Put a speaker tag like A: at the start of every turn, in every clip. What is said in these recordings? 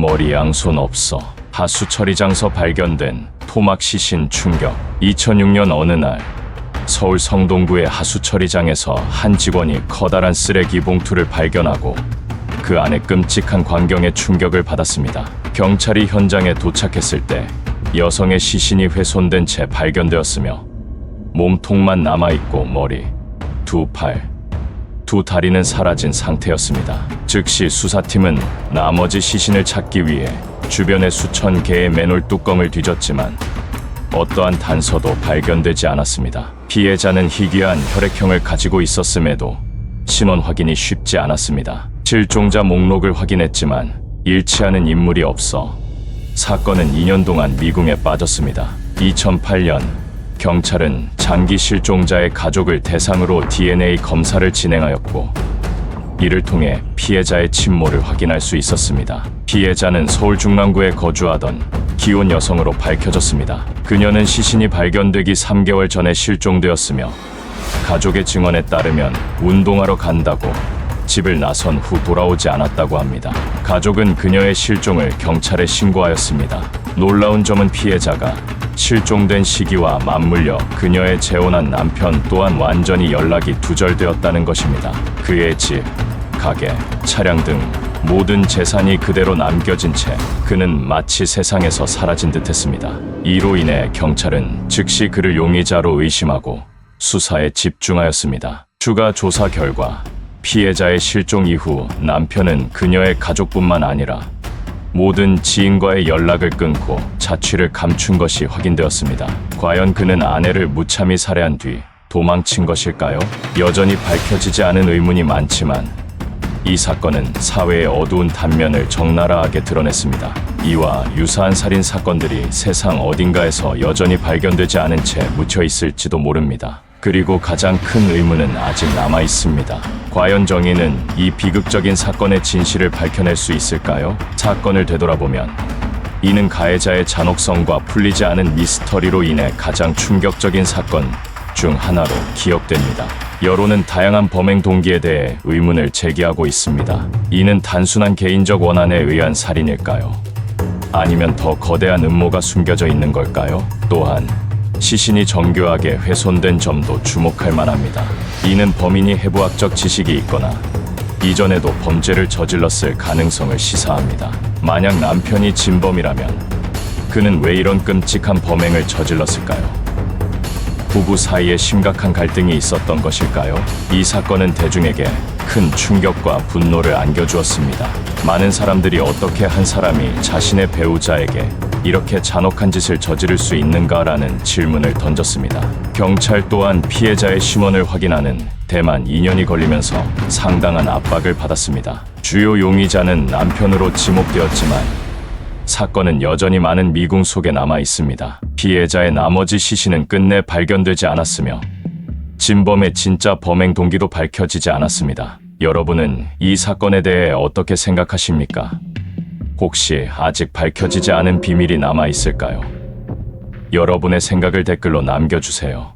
A: 머리 양손 없어. 하수 처리장서 발견된 토막 시신 충격. 2006년 어느 날 서울 성동구의 하수 처리장에서 한 직원이 커다란 쓰레기 봉투를 발견하고 그 안에 끔찍한 광경에 충격을 받았습니다. 경찰이 현장에 도착했을 때 여성의 시신이 훼손된 채 발견되었으며 몸통만 남아있고 머리, 두 팔, 두 다리는 사라진 상태였습니다. 즉시 수사팀은 나머지 시신을 찾기 위해 주변의 수천 개의 맨홀 뚜껑을 뒤졌지만 어떠한 단서도 발견되지 않았습니다. 피해자는 희귀한 혈액형을 가지고 있었음에도 신원 확인이 쉽지 않았습니다. 실종자 목록을 확인했지만 일치하는 인물이 없어 사건은 2년 동안 미궁에 빠졌습니다. 2008년 경찰은 장기 실종자의 가족을 대상으로 DNA 검사를 진행하였고 이를 통해 피해자의 친모를 확인할 수 있었습니다. 피해자는 서울 중랑구에 거주하던 기혼 여성으로 밝혀졌습니다. 그녀는 시신이 발견되기 3개월 전에 실종되었으며 가족의 증언에 따르면 운동하러 간다고 집을 나선 후 돌아오지 않았다고 합니다. 가족은 그녀의 실종을 경찰에 신고하였습니다. 놀라운 점은 피해자가 실종된 시기와 맞물려 그녀의 재혼한 남편 또한 완전히 연락이 두절되었다는 것입니다. 그의 집, 가게, 차량 등 모든 재산이 그대로 남겨진 채 그는 마치 세상에서 사라진 듯했습니다. 이로 인해 경찰은 즉시 그를 용의자로 의심하고 수사에 집중하였습니다. 추가 조사 결과 피해자의 실종 이후 남편은 그녀의 가족뿐만 아니라 모든 지인과의 연락을 끊고 자취를 감춘 것이 확인되었습니다. 과연 그는 아내를 무참히 살해한 뒤 도망친 것일까요? 여전히 밝혀지지 않은 의문이 많지만 이 사건은 사회의 어두운 단면을 적나라하게 드러냈습니다. 이와 유사한 살인 사건들이 세상 어딘가에서 여전히 발견되지 않은 채 묻혀 있을지도 모릅니다. 그리고 가장 큰 의문은 아직 남아 있습니다. 과연 정의는 이 비극적인 사건의 진실을 밝혀낼 수 있을까요? 사건을 되돌아보면 이는 가해자의 잔혹성과 풀리지 않은 미스터리로 인해 가장 충격적인 사건 중 하나로 기억됩니다. 여론은 다양한 범행 동기에 대해 의문을 제기하고 있습니다. 이는 단순한 개인적 원한에 의한 살인일까요? 아니면 더 거대한 음모가 숨겨져 있는 걸까요? 또한 시신이 정교하게 훼손된 점도 주목할 만합니다. 이는 범인이 해부학적 지식이 있거나 이전에도 범죄를 저질렀을 가능성을 시사합니다. 만약 남편이 진범이라면 그는 왜 이런 끔찍한 범행을 저질렀을까요? 부부 사이에 심각한 갈등이 있었던 것일까요? 이 사건은 대중에게 큰 충격과 분노를 안겨주었습니다. 많은 사람들이 어떻게 한 사람이 자신의 배우자에게 이렇게 잔혹한 짓을 저지를 수 있는가라는 질문을 던졌습니다. 경찰 또한 피해자의 신원을 확인하는 데만 2년이 걸리면서 상당한 압박을 받았습니다. 주요 용의자는 남편으로 지목되었지만 사건은 여전히 많은 미궁 속에 남아 있습니다. 피해자의 나머지 시신은 끝내 발견되지 않았으며 진범의 진짜 범행 동기도 밝혀지지 않았습니다. 여러분은 이 사건에 대해 어떻게 생각하십니까? 혹시 아직 밝혀지지 않은 비밀이 남아 있을까요? 여러분의 생각을 댓글로 남겨주세요.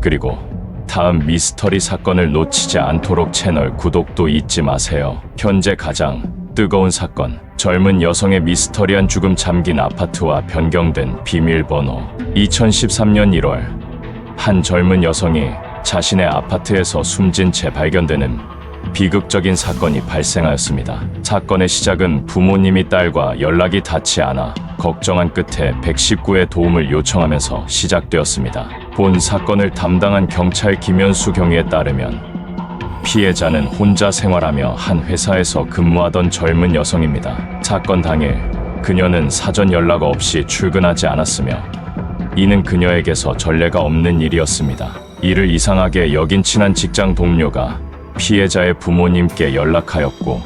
A: 그리고 다음 미스터리 사건을 놓치지 않도록 채널 구독도 잊지 마세요. 현재 가장 뜨거운 사건, 젊은 여성의 미스터리한 죽음 잠긴 아파트와 변경된 비밀번호. 2013년 1월 한 젊은 여성이 자신의 아파트에서 숨진 채 발견되는 비극적인 사건이 발생하였습니다. 사건의 시작은 부모님이 딸과 연락이 닿지 않아 걱정한 끝에 119에 도움을 요청하면서 시작되었습니다. 본 사건을 담당한 경찰 김현수 경위에 따르면 피해자는 혼자 생활하며 한 회사에서 근무하던 젊은 여성입니다. 사건 당일 그녀는 사전 연락 없이 출근하지 않았으며 이는 그녀에게서 전례가 없는 일이었습니다. 이를 이상하게 여긴 친한 직장 동료가 피해자의 부모님께 연락하였고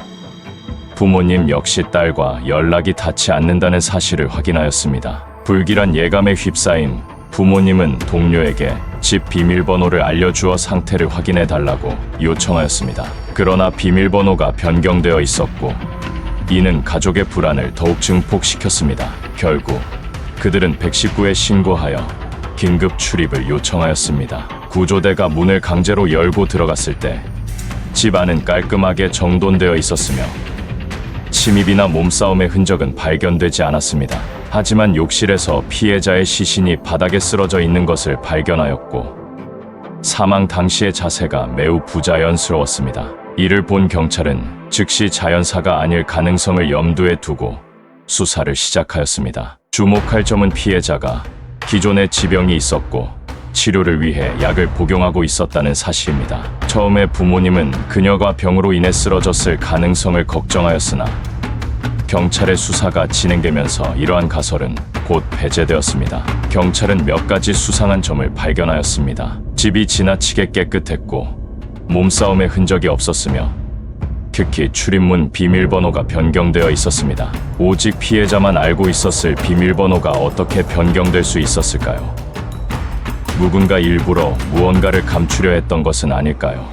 A: 부모님 역시 딸과 연락이 닿지 않는다는 사실을 확인하였습니다. 불길한 예감에 휩싸인 부모님은 동료에게 집 비밀번호를 알려주어 상태를 확인해달라고 요청하였습니다. 그러나 비밀번호가 변경되어 있었고 이는 가족의 불안을 더욱 증폭시켰습니다. 결국 그들은 119에 신고하여 긴급 출입을 요청하였습니다. 구조대가 문을 강제로 열고 들어갔을 때 집 안은 깔끔하게 정돈되어 있었으며 침입이나 몸싸움의 흔적은 발견되지 않았습니다. 하지만 욕실에서 피해자의 시신이 바닥에 쓰러져 있는 것을 발견하였고 사망 당시의 자세가 매우 부자연스러웠습니다. 이를 본 경찰은 즉시 자연사가 아닐 가능성을 염두에 두고 수사를 시작하였습니다. 주목할 점은 피해자가 기존에 지병이 있었고 치료를 위해 약을 복용하고 있었다는 사실입니다. 처음에 부모님은 그녀가 병으로 인해 쓰러졌을 가능성을 걱정하였으나 경찰의 수사가 진행되면서 이러한 가설은 곧 배제되었습니다. 경찰은 몇 가지 수상한 점을 발견하였습니다. 집이 지나치게 깨끗했고 몸싸움의 흔적이 없었으며 특히 출입문 비밀번호가 변경되어 있었습니다. 오직 피해자만 알고 있었을 비밀번호가 어떻게 변경될 수 있었을까요? 누군가 일부러 무언가를 감추려 했던 것은 아닐까요?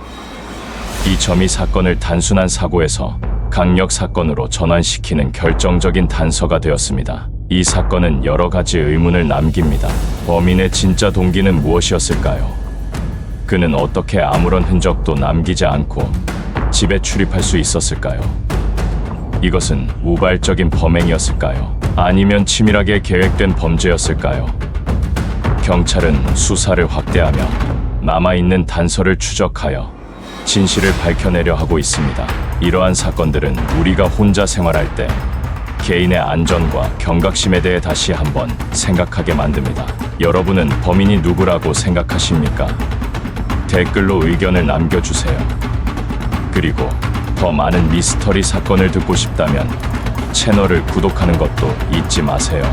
A: 이 점이 사건을 단순한 사고에서 강력 사건으로 전환시키는 결정적인 단서가 되었습니다. 이 사건은 여러 가지 의문을 남깁니다. 범인의 진짜 동기는 무엇이었을까요? 그는 어떻게 아무런 흔적도 남기지 않고 집에 출입할 수 있었을까요? 이것은 우발적인 범행이었을까요? 아니면 치밀하게 계획된 범죄였을까요? 경찰은 수사를 확대하며 남아있는 단서를 추적하여 진실을 밝혀내려 하고 있습니다. 이러한 사건들은 우리가 혼자 생활할 때 개인의 안전과 경각심에 대해 다시 한번 생각하게 만듭니다. 여러분은 범인이 누구라고 생각하십니까? 댓글로 의견을 남겨주세요. 그리고 더 많은 미스터리 사건을 듣고 싶다면 채널을 구독하는 것도 잊지 마세요.